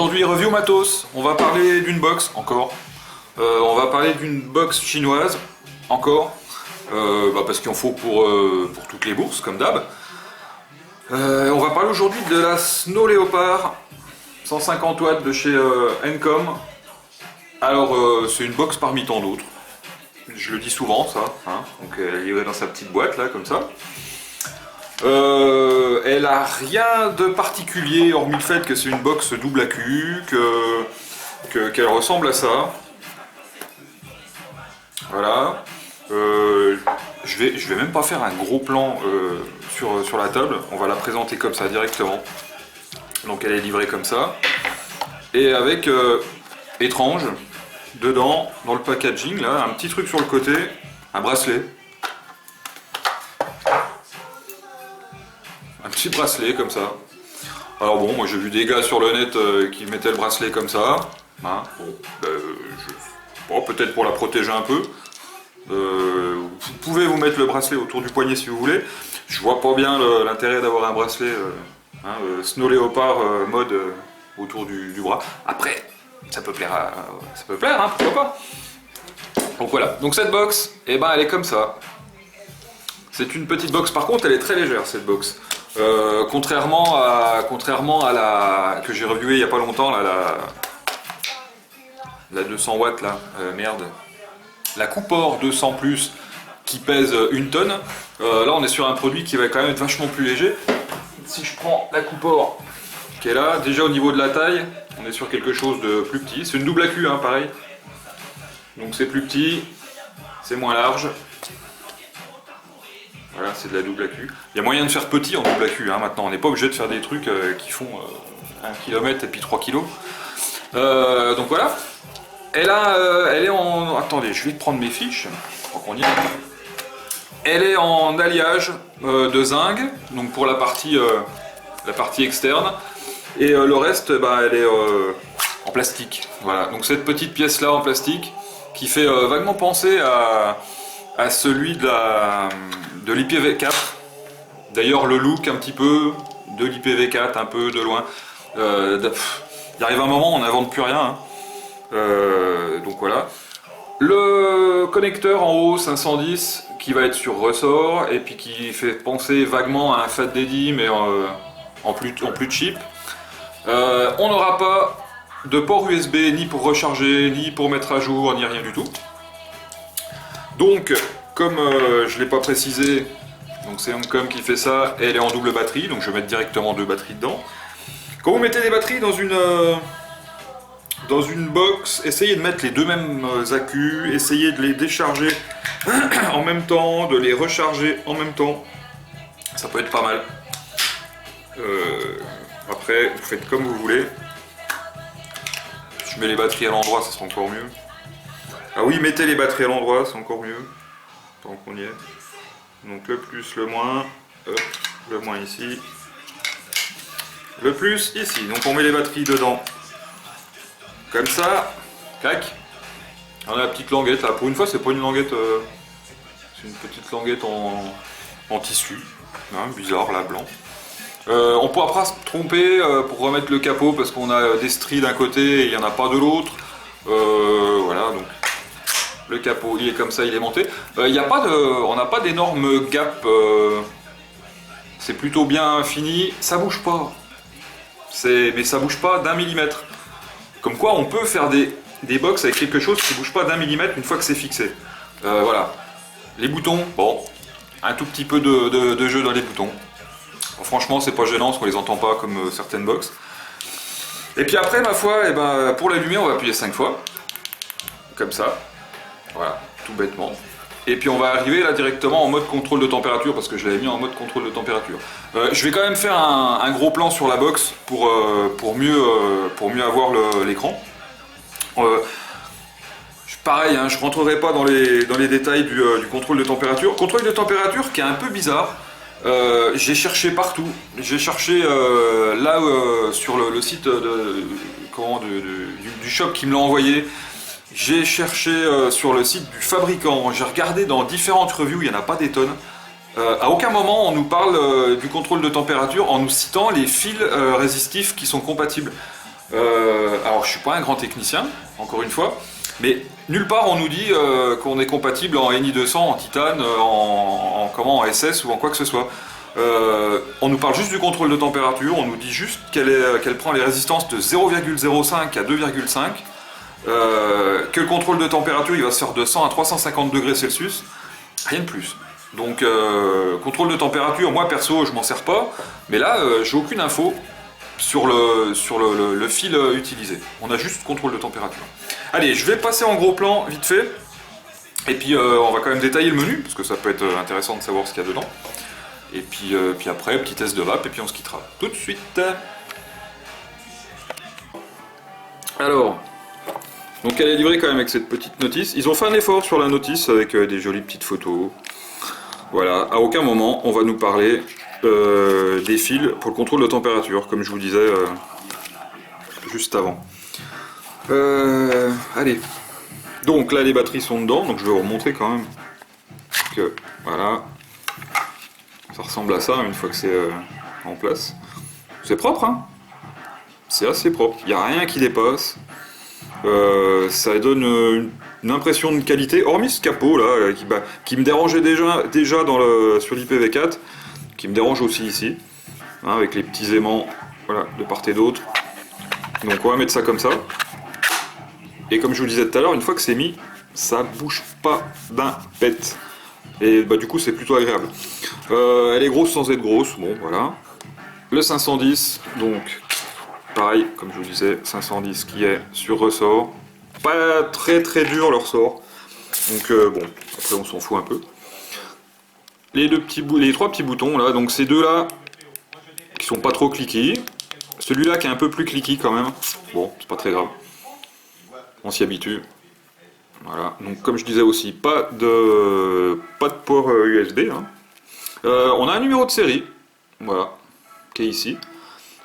aujourd'hui, review matos. On va parler d'une box, encore. On va parler d'une box chinoise, encore. Parce qu'il en faut pour toutes les bourses, comme d'hab. On va parler aujourd'hui de la Snow Leopard 150 watts de chez Encom. Alors, c'est une box parmi tant d'autres. Je le dis souvent, ça. Hein. Donc, elle est livrée dans sa petite boîte, là, comme ça. Elle a rien de particulier, hormis le fait que c'est une box double AQ, qu'elle ressemble à ça. Voilà. Je vais même pas faire un gros plan sur la table, on va la présenter comme ça directement. Donc elle est livrée comme ça. Et avec, étrange, dedans, dans le packaging, là, un petit truc sur le côté, un bracelet. Un petit bracelet comme ça. Alors bon, moi j'ai vu des gars sur le net qui mettaient le bracelet comme ça. Hein, bon, peut-être pour la protéger un peu. Vous pouvez vous mettre le bracelet autour du poignet si vous voulez. Je vois pas bien l'intérêt d'avoir un bracelet Snow Leopard mode autour du bras. Après, ça peut plaire, hein, pourquoi pas. Donc voilà, donc cette box, eh ben, elle est comme ça. C'est une petite box, par contre elle est très légère cette box. Contrairement à la que j'ai reviewée il n'y a pas longtemps, là, la 200 watts là, merde. La Coupor 200 plus qui pèse 1 tonne. Là on est sur un produit qui va quand même être vachement plus léger. Si je prends la Coupor qui est là, déjà au niveau de la taille, on est sur quelque chose de plus petit. C'est une double AQ, hein, pareil. Donc c'est plus petit, c'est moins large. Voilà, c'est de la double AQ. Il y a moyen de faire petit en double AQ, hein, maintenant. On n'est pas obligé de faire des trucs qui font 1 km et puis 3 kg. Donc voilà. Elle est en... Attendez, je vais prendre mes fiches. Je crois qu'on y est. Elle est en alliage de zinc, donc pour la partie externe. Et le reste, elle est en plastique. Voilà, donc cette petite pièce-là en plastique qui fait vaguement penser à celui de l'IPv4. D'ailleurs, le look un petit peu de l'IPv4, un peu de loin. Il arrive un moment où on n'invente plus rien. Hein. Donc voilà. Le connecteur en haut 510 qui va être sur ressort et puis qui fait penser vaguement à un FAT-Daddy mais en plus cheap. On n'aura pas de port USB ni pour recharger, ni pour mettre à jour, ni rien du tout. Donc, comme je ne l'ai pas précisé, donc c'est Encom qui fait ça, et elle est en double batterie, donc je vais mettre directement 2 batteries dedans. Quand vous mettez des batteries dans une box, essayez de mettre les deux mêmes accus, essayez de les décharger en même temps, de les recharger en même temps. Ça peut être pas mal. Après, vous faites comme vous voulez. Je mets les batteries à l'endroit, ça sera encore mieux. Ah oui, mettez les batteries à l'endroit, c'est encore mieux. Tant qu'on y est. Donc le plus, le moins. Hop, le moins ici. Le plus ici. Donc on met les batteries dedans. Comme ça. Clac. On a la petite languette là. Pour une fois, c'est pas une languette. C'est une petite languette en tissu. Hein, bizarre là, blanc. On pourra pas se tromper pour remettre le capot parce qu'on a des stries d'un côté et il n'y en a pas de l'autre. Voilà, donc le capot il est comme ça, il est monté. On n'a pas d'énorme gap. C'est plutôt bien fini. Ça bouge pas. Mais ça bouge pas d'1 millimètre. Comme quoi on peut faire des box avec quelque chose qui bouge pas d'1 millimètre une fois que c'est fixé. Voilà. Les boutons, bon, un tout petit peu de jeu dans les boutons. Bon, franchement, c'est pas gênant parce qu'on les entend pas comme certaines box. Et puis après, ma foi, pour l'allumer, on va appuyer 5 fois. Comme ça. Voilà, tout bêtement. Et puis on va arriver là directement en mode contrôle de température parce que je l'avais mis en mode contrôle de température. Je vais quand même faire un gros plan sur la box pour mieux avoir l'écran. Pareil, hein, je rentrerai pas dans les détails du contrôle de température. Contrôle de température qui est un peu bizarre. J'ai cherché partout. J'ai cherché là sur le site du shop qui me l'a envoyé. J'ai cherché sur le site du fabricant. J'ai regardé dans différentes reviews, il n'y en a pas des tonnes. À aucun moment on nous parle du contrôle de température en nous citant les fils résistifs qui sont compatibles. Alors je suis pas un grand technicien, encore une fois, mais nulle part on nous dit qu'on est compatible en Ni200, en titane, comment, en SS ou en quoi que ce soit. On nous parle juste du contrôle de température, on nous dit juste qu'elle prend les résistances de 0,05 à 2,5, que le contrôle de température il va se faire de 100 à 350 degrés Celsius, rien de plus. Donc contrôle de température, moi perso je m'en sers pas, mais là j'ai aucune info sur le fil utilisé. On a juste contrôle de température. Allez, je vais passer en gros plan vite fait, et puis on va quand même détailler le menu, parce que ça peut être intéressant de savoir ce qu'il y a dedans. Et puis après, petit test de vape, et puis on se quittera tout de suite. Alors, donc elle est livrée quand même avec cette petite notice. Ils ont fait un effort sur la notice avec des jolies petites photos. Voilà, à aucun moment on va nous parler des fils pour le contrôle de température, comme je vous disais juste avant. Allez, donc là les batteries sont dedans, donc je vais vous remontrer quand même que voilà, ça ressemble à ça une fois que c'est en place. C'est propre, hein, c'est assez propre, il n'y a rien qui dépasse. Ça donne une impression de qualité, hormis ce capot là qui me dérangeait déjà sur l'IPv4, qui me dérange aussi ici, hein, avec les petits aimants voilà, de part et d'autre. Donc on va mettre ça comme ça. Et comme je vous le disais tout à l'heure, une fois que c'est mis, ça bouge pas d'un pet. Et bah, du coup c'est plutôt agréable. Elle est grosse sans être grosse, bon voilà. Le 510, donc pareil, comme je vous disais, 510 qui est sur ressort. Pas très très dur le ressort. Donc bon, après on s'en fout un peu. Les trois petits boutons là, donc ces deux là qui sont pas trop cliqués. Celui-là qui est un peu plus cliqué quand même. Bon, c'est pas très grave. On s'y habitue. Voilà. Donc comme je disais aussi, pas de port USB. Hein. On a un numéro de série. Voilà. Qui est ici.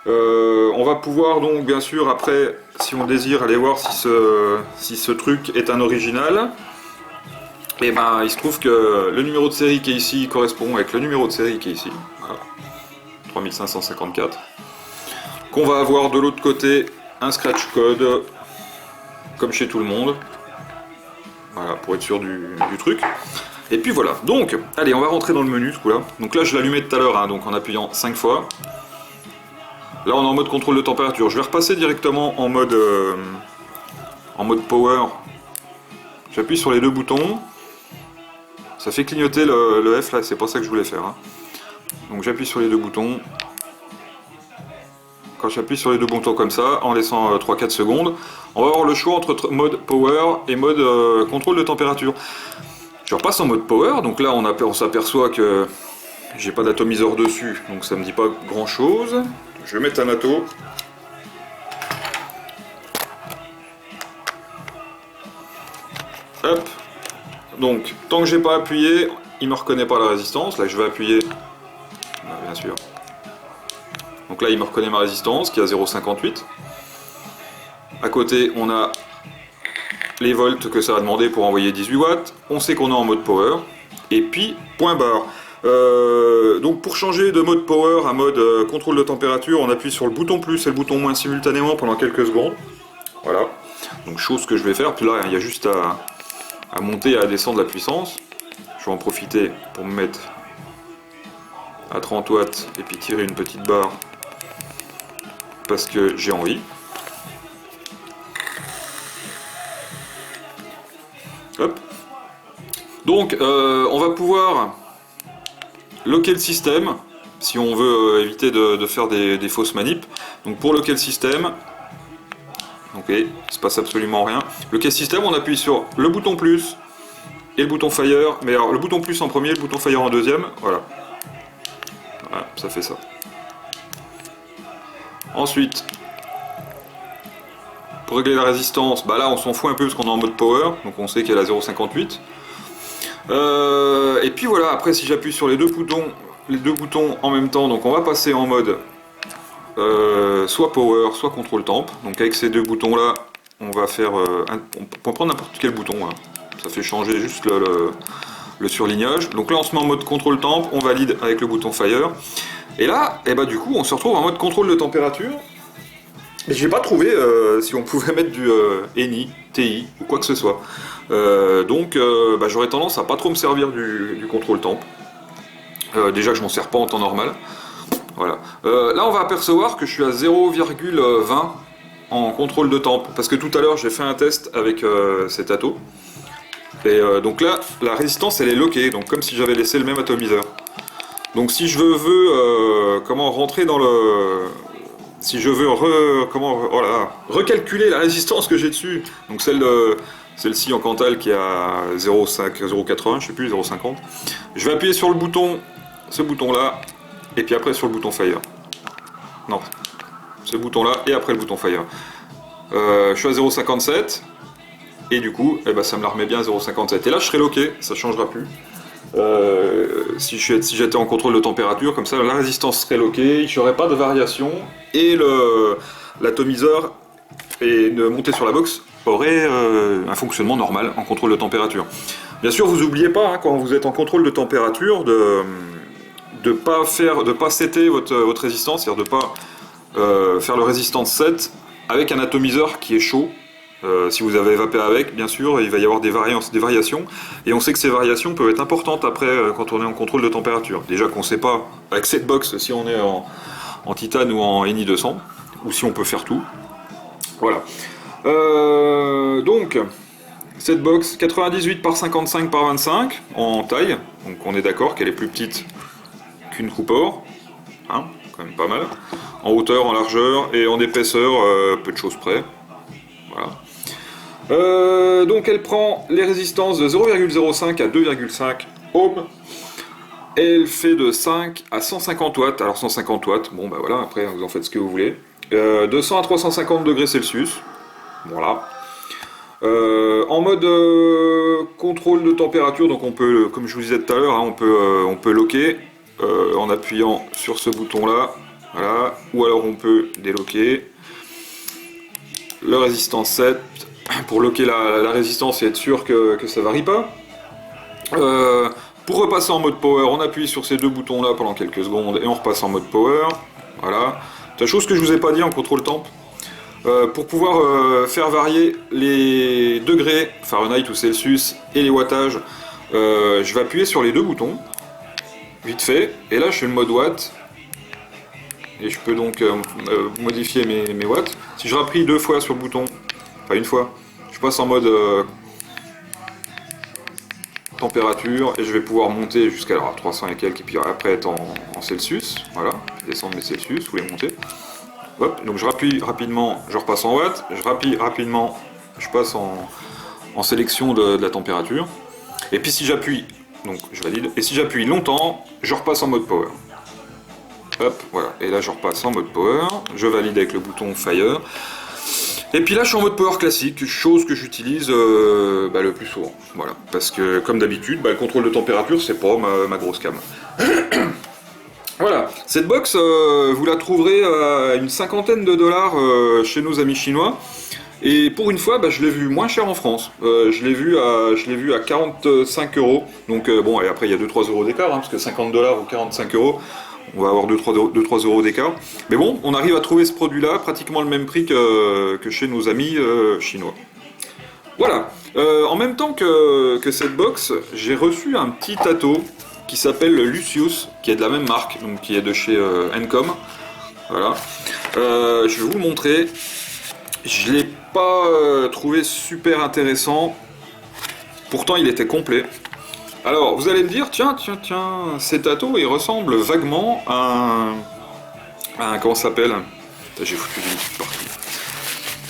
On va pouvoir donc bien sûr après, si on désire, aller voir si ce truc est un original. Et ben il se trouve que le numéro de série qui est ici correspond avec le numéro de série qui est ici. Voilà. 3554. Qu'on va avoir de l'autre côté un scratch code, comme chez tout le monde. Voilà, pour être sûr du truc. Et puis voilà. Donc, allez, on va rentrer dans le menu ce coup-là. Donc là je l'allumais tout à l'heure, hein, donc en appuyant 5 fois. Là on est en mode contrôle de température. Je vais repasser directement en mode power. J'appuie sur les deux boutons. Ça fait clignoter le F là, c'est pas ça que je voulais faire. Hein. Donc j'appuie sur les deux boutons. Quand j'appuie sur les deux boutons comme ça, en laissant 3-4 secondes, on va avoir le choix entre mode power et mode contrôle de température. Je repasse en mode power, donc là on s'aperçoit que j'ai pas d'atomiseur dessus, donc ça me dit pas grand chose. Je vais mettre un ato. Hop. Donc, tant que j'ai pas appuyé, il me reconnaît pas la résistance. Là, je vais appuyer. Bien sûr. Donc là, il me reconnaît ma résistance qui est à 0,58. À côté, on a les volts que ça va demander pour envoyer 18 watts. On sait qu'on est en mode power. Et puis, point barre. Donc pour changer de mode power à mode contrôle de température, on appuie sur le bouton plus et le bouton moins simultanément pendant quelques secondes. Voilà. Donc chose que je vais faire. Puis là, il y a juste à monter et à descendre la puissance. Je vais en profiter pour me mettre à 30 watts et puis tirer une petite barre parce que j'ai envie. Hop. Donc on va pouvoir locker le système si on veut éviter de faire des fausses manips. Donc pour locker le système, ok, il se passe absolument rien. Locker système, on appuie sur le bouton plus et le bouton fire, mais alors le bouton plus en premier, le bouton fire en deuxième, voilà. Voilà, ça fait ça. Ensuite, pour régler la résistance, bah là on s'en fout un peu parce qu'on est en mode power, donc on sait qu'elle est à 0,58. Et puis voilà, après si j'appuie sur les deux boutons en même temps, donc on va passer en mode soit power, soit contrôle temp. Donc avec ces deux boutons là, on va faire, on peut prendre n'importe quel bouton, hein. Ça fait changer juste le surlignage. Donc là on se met en mode contrôle temp, on valide avec le bouton fire. Et là, et bah du coup on se retrouve en mode contrôle de température. Mais je n'ai pas trouvé si on pouvait mettre du ENI, TI ou quoi que ce soit. Donc j'aurais tendance à pas trop me servir du contrôle temp. Déjà que je m'en sers pas en temps normal. Voilà. Là on va apercevoir que je suis à 0,20 en contrôle de temp. Parce que tout à l'heure j'ai fait un test avec cet ato. Et donc là la résistance elle est lockée, donc comme si j'avais laissé le même atomiseur. Donc si je veux rentrer dans le... Si je veux recalculer la résistance que j'ai dessus, donc celle-ci en Cantal qui est à 0,5, 0,80, je sais plus, 0,50, je vais appuyer sur le bouton, ce bouton-là, et puis après sur le bouton Fire. Non, ce bouton-là, et après le bouton Fire. Je suis à 0,57, et du coup, ça me la remet bien à 0,57. Et là, je serai loqué, ça ne changera plus. Si j'étais en contrôle de température, comme ça la résistance serait loquée, il n'y aurait pas de variation et l'atomiseur et de monter sur la box aurait un fonctionnement normal en contrôle de température. Bien sûr, vous n'oubliez pas quand vous êtes en contrôle de température de pas setter votre résistance, c'est-à-dire de pas faire le résistance set avec un atomiseur qui est chaud. Si vous avez vapé avec, bien sûr, il va y avoir des variations, et on sait que ces variations peuvent être importantes après quand on est en contrôle de température. Déjà qu'on ne sait pas, avec cette box, si on est en titane ou en ENI 200, ou si on peut faire tout. Voilà. Donc, cette box, 98 par 55 par 25, en taille, donc on est d'accord qu'elle est plus petite qu'une Cooper, hein, quand même pas mal, en hauteur, en largeur, et en épaisseur, peu de choses près. Voilà. Donc elle prend les résistances de 0,05 à 2,5 ohms. Et elle fait de 5 à 150 watts. Alors 150 watts, bon voilà, après vous en faites ce que vous voulez. 200 à 350 degrés Celsius. Voilà. En mode contrôle de température, donc on peut, comme je vous disais tout à l'heure, hein, on peut locker en appuyant sur ce bouton là. Voilà. Ou alors on peut délocker. Le résistance 7 pour locker la résistance et être sûr que ça varie pas. Pour repasser en mode power, on appuie sur ces deux boutons là pendant quelques secondes et on repasse en mode power. Voilà. C'est la chose que je vous ai pas dit en contrôle temp. Pour pouvoir faire varier les degrés Fahrenheit ou Celsius et les wattages, je vais appuyer sur les deux boutons, vite fait, et là je suis le mode watt. Et je peux donc modifier mes watts. Si je rappuie deux fois sur le bouton, enfin une fois, je passe en mode température et je vais pouvoir monter jusqu'à 300 et quelques et puis après être en Celsius. Voilà, descendre mes Celsius ou les monter. Hop, donc je rappuie rapidement, je repasse en watts, je rappuie rapidement, je passe en sélection de la température. Et puis si j'appuie, donc je valide, et si j'appuie longtemps, je repasse en mode power. Hop, voilà, et là je repasse en mode power, je valide avec le bouton Fire. Et puis là je suis en mode power classique, chose que j'utilise le plus souvent. Voilà, parce que comme d'habitude, le contrôle de température c'est pas ma grosse cam. Voilà, cette box vous la trouverez à une cinquantaine de dollars chez nos amis chinois. Et pour une fois, je l'ai vu moins cher en France. Je l'ai vu à 45 euros. Donc bon, et après il y a 2-3 euros d'écart, hein, parce que 50 dollars ou 45 euros. On va avoir 2-3 euros d'écart. Mais bon, on arrive à trouver ce produit-là pratiquement le même prix que chez nos amis chinois. Voilà. En même temps que cette box, j'ai reçu un petit ato qui s'appelle Lucius, qui est de la même marque, donc qui est de chez Encom. Voilà. Je vais vous le montrer. Je ne l'ai pas trouvé super intéressant. Pourtant, il était complet. Alors, vous allez me dire, tiens, cet ato, il ressemble vaguement à un comment ça s'appelle? J'ai foutu du partout.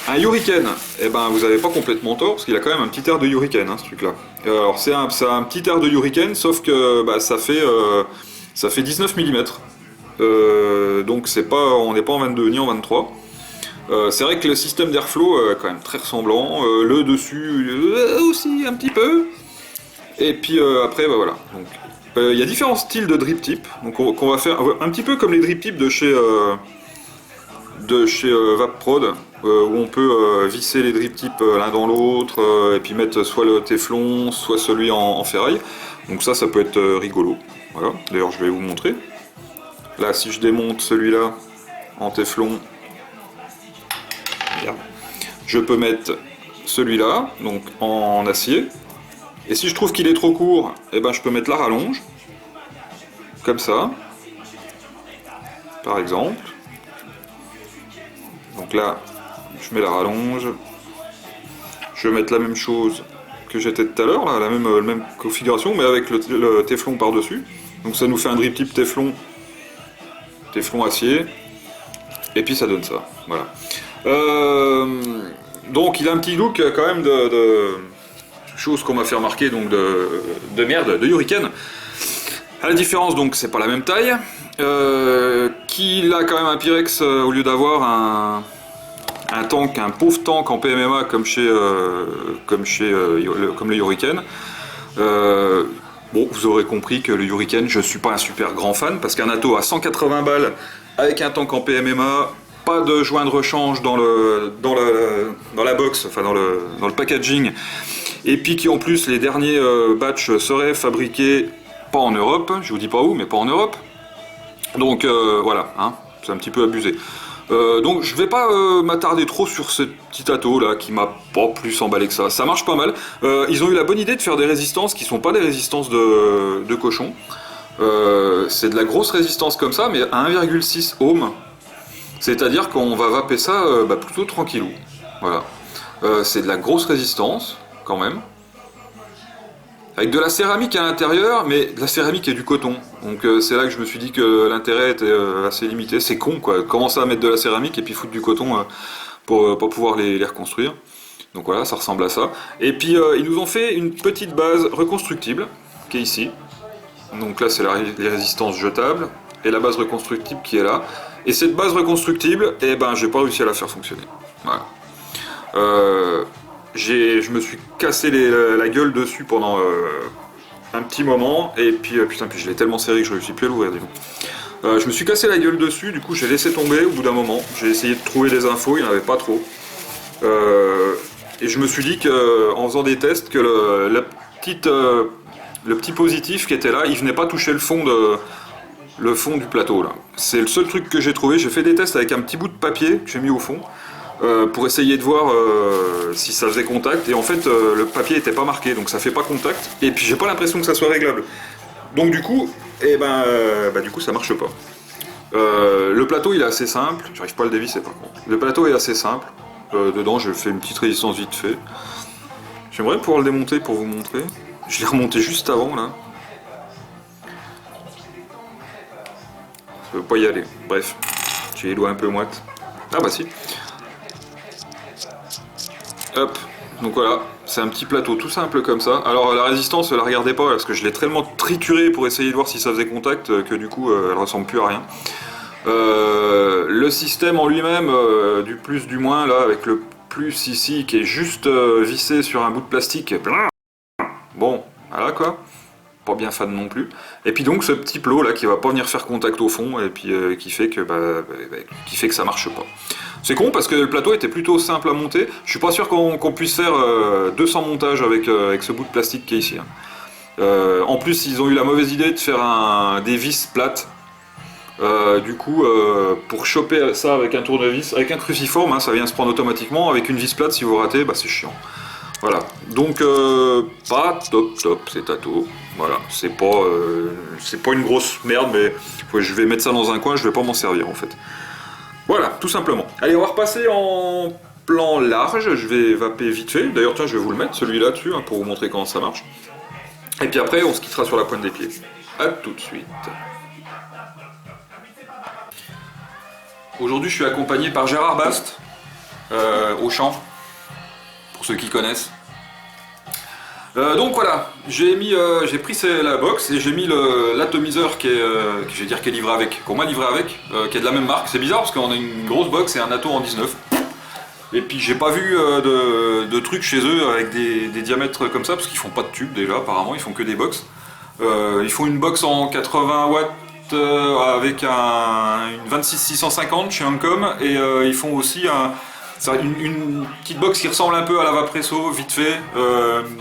Un Hurricane. Eh ben, vous n'avez pas complètement tort, parce qu'il a quand même un petit air de Hurricane, hein, ce truc-là. Alors, c'est un petit air de Hurricane, sauf que ça fait 19 mm. Donc, on n'est pas en 22 ni en 23. C'est vrai que le système d'airflow est quand même très ressemblant. Le dessus aussi un petit peu. Et puis après, voilà. Il y a différents styles de drip tip. Donc qu'on va faire un petit peu comme les drip tips de chez VapProd, où on peut visser les drip tips l'un dans l'autre et puis mettre soit le téflon, soit celui en ferraille. Donc ça peut être rigolo. Voilà. D'ailleurs, je vais vous montrer. Là, si je démonte celui-là en téflon, je peux mettre celui-là, donc en acier. Et si je trouve qu'il est trop court, eh ben, je peux mettre la rallonge, comme ça, par exemple. Donc là, je mets la rallonge. Je vais mettre la même chose que j'étais tout à l'heure, la même configuration, mais avec le téflon par-dessus. Donc ça nous fait un drip tip téflon acier. Et puis ça donne ça. Voilà. Donc il a un petit look quand même de chose qu'on m'a fait remarquer, donc de merde, de Hurricane. À la différence, donc c'est pas la même taille. Qu'il a quand même un Pyrex au lieu d'avoir un tank, un pauvre tank en PMMA comme le Hurricane. Bon, vous aurez compris que le Hurricane, je suis pas un super grand fan parce qu'un Atto à 180 balles avec un tank en PMMA, pas de joint de rechange dans la box, enfin dans le packaging, et puis qui en plus les derniers batchs seraient fabriqués pas en Europe, je vous dis pas où, mais pas en Europe. Donc voilà, hein, c'est un petit peu abusé. Donc je vais pas m'attarder trop sur ce petit Atto là qui m'a pas plus emballé que ça. Ça marche pas mal. Ils ont eu la bonne idée de faire des résistances qui sont pas des résistances de cochon. C'est de la grosse résistance comme ça, mais à 1,6 ohm. C'est-à-dire qu'on va vaper ça plutôt tranquillou. Voilà. C'est de la grosse résistance quand même. Avec de la céramique à l'intérieur, mais de la céramique et du coton. Donc c'est là que je me suis dit que l'intérêt était assez limité. C'est con quoi, commencer à mettre de la céramique et puis foutre du coton pour pouvoir les reconstruire. Donc voilà, ça ressemble à ça. Et puis ils nous ont fait une petite base reconstructible, qui est ici. Donc là c'est les résistances jetables, et la base reconstructible qui est là. Et cette base reconstructible, eh ben j'ai pas réussi à la faire fonctionner. Voilà. Je me suis cassé la gueule dessus pendant un petit moment, et puis putain, puis je l'ai tellement serré que je ne réussis plus à l'ouvrir, dis donc. Je me suis cassé la gueule dessus, du coup j'ai laissé tomber au bout d'un moment. J'ai essayé de trouver des infos, il n'y en avait pas trop. Et je me suis dit qu'en faisant des tests, que le petit positif qui était là, il venait pas toucher le fond du plateau là. C'est le seul truc que j'ai trouvé. J'ai fait des tests avec un petit bout de papier que j'ai mis au fond. Pour essayer de voir si ça faisait contact, et en fait le papier était pas marqué, donc ça fait pas contact, et puis j'ai pas l'impression que ça soit réglable. Donc du coup, du coup ça marche pas. Le plateau il est assez simple, j'arrive pas à le dévisser par contre. Le plateau est assez simple, dedans j'ai fait une petite résistance vite fait. J'aimerais pouvoir le démonter pour vous montrer. Je l'ai remonté juste avant là. Ça veut pas y aller, bref, j'ai les doigts un peu moites. Ah bah si. Hop, donc voilà, c'est un petit plateau tout simple comme ça. Alors la résistance, la regardez pas parce que je l'ai tellement trituré pour essayer de voir si ça faisait contact que du coup elle ressemble plus à rien. Le système en lui-même, du plus du moins là, avec le plus ici qui est juste vissé sur un bout de plastique. Bon, voilà quoi. Pas bien fan non plus. Et puis donc ce petit plot là qui va pas venir faire contact au fond et puis qui fait que ça marche pas. C'est con parce que le plateau était plutôt simple à monter. Je suis pas sûr qu'on puisse faire 200 montages avec ce bout de plastique qui est ici. En plus ils ont eu la mauvaise idée de faire des vis plates. Du coup pour choper ça avec un tournevis, avec un cruciforme, hein, ça vient se prendre automatiquement. Avec une vis plate, si vous ratez, c'est chiant. Voilà, donc pas top cet Atto. Voilà, c'est pas une grosse merde, mais je vais mettre ça dans un coin, je vais pas m'en servir en fait. Voilà, tout simplement. Allez, on va repasser en plan large, je vais vaper vite fait. D'ailleurs, tiens, je vais vous le mettre, celui-là dessus, hein, pour vous montrer comment ça marche. Et puis après, on se quittera sur la pointe des pieds. A tout de suite. Aujourd'hui, je suis accompagné par Gérard Bast, au chant, pour ceux qui connaissent. Donc voilà, j'ai pris la box et j'ai mis l'atomiseur qui est livré avec, qu'on m'a livré avec, qui est de la même marque. C'est bizarre parce qu'on a une grosse box et un Atto en 19. Et puis j'ai pas vu de trucs chez eux avec des diamètres comme ça, parce qu'ils font pas de tubes déjà, apparemment ils font que des box. Ils font une box en 80 watts avec une 26650 chez Ancom, et ils font aussi une petite box qui ressemble un peu à la Vapresso, vite fait,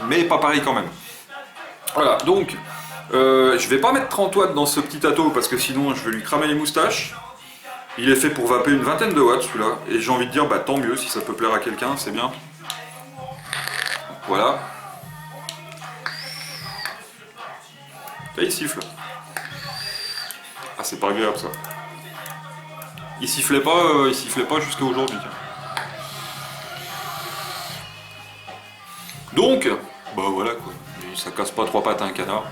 mais pas pareil quand même. Voilà, donc je vais pas mettre 30 watts dans ce petit Atto parce que sinon je vais lui cramer les moustaches. Il est fait pour vaper une vingtaine de watts celui-là. Et j'ai envie de dire, bah tant mieux, si ça peut plaire à quelqu'un, c'est bien. Voilà. Là, il siffle. Ah, c'est pas agréable ça. Il sifflait pas jusqu'à aujourd'hui. Donc, bah voilà quoi. Ça casse pas trois pattes à un canard.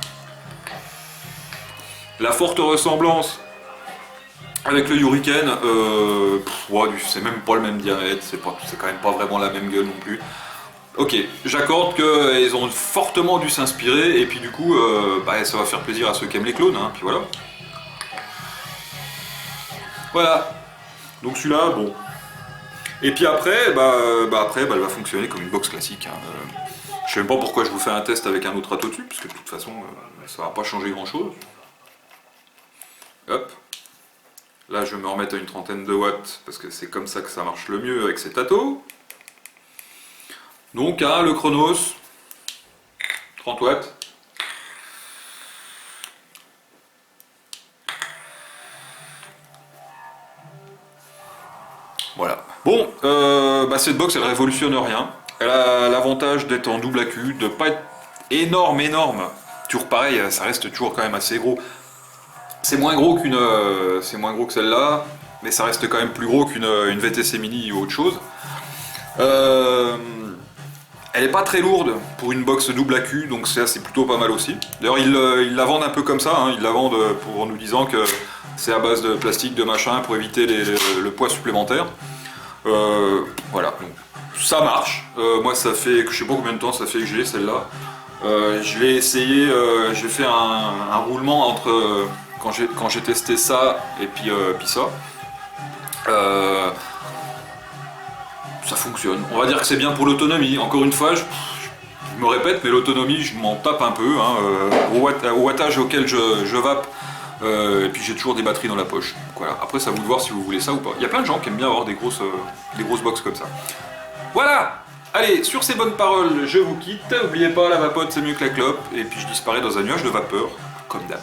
La forte ressemblance avec le Hurricane, ouais, c'est même pas le même diamètre, c'est quand même pas vraiment la même gueule non plus. Ok, j'accorde qu'ils ont fortement dû s'inspirer, et puis du coup, bah, ça va faire plaisir à ceux qui aiment les clones, hein, puis voilà. Voilà, donc celui-là, bon. Et puis après, elle va fonctionner comme une box classique. Hein. Je sais même pas pourquoi je vous fais un test avec un autre râteau dessus, parce que de toute façon, ça va pas changer grand-chose. Hop. Là, je vais me remettre à une trentaine de watts, parce que c'est comme ça que ça marche le mieux avec ces tâteaux. Donc, hein, le Chronos, 30 watts. Voilà. Bon, cette box, elle révolutionne rien. Elle a l'avantage d'être en double accu, de pas être énorme. Toujours pareil, ça reste toujours quand même assez gros. C'est moins gros que celle-là, mais ça reste quand même plus gros qu'une VTC Mini ou autre chose. Elle est pas très lourde pour une box double accu, donc ça c'est plutôt pas mal aussi. D'ailleurs ils la vendent un peu comme ça, hein. Ils la vendent pour nous disant que c'est à base de plastique, de machin, pour éviter le poids supplémentaire. Voilà, donc ça marche. Moi ça fait, je sais pas combien de temps ça fait que j'ai celle-là. Je l'ai essayé, j'ai fait un roulement entre quand j'ai testé ça et puis ça. Ça fonctionne. On va dire que c'est bien pour l'autonomie. Encore une fois, je me répète, mais l'autonomie, je m'en tape un peu. Hein, au wattage auquel je vape, et puis j'ai toujours des batteries dans la poche. Donc voilà. Après, c'est à vous de voir si vous voulez ça ou pas. Il y a plein de gens qui aiment bien avoir des grosses box comme ça. Voilà. Allez, sur ces bonnes paroles, je vous quitte. N'oubliez pas, la vapote, c'est mieux que la clope. Et puis je disparais dans un nuage de vapeur, comme d'hab.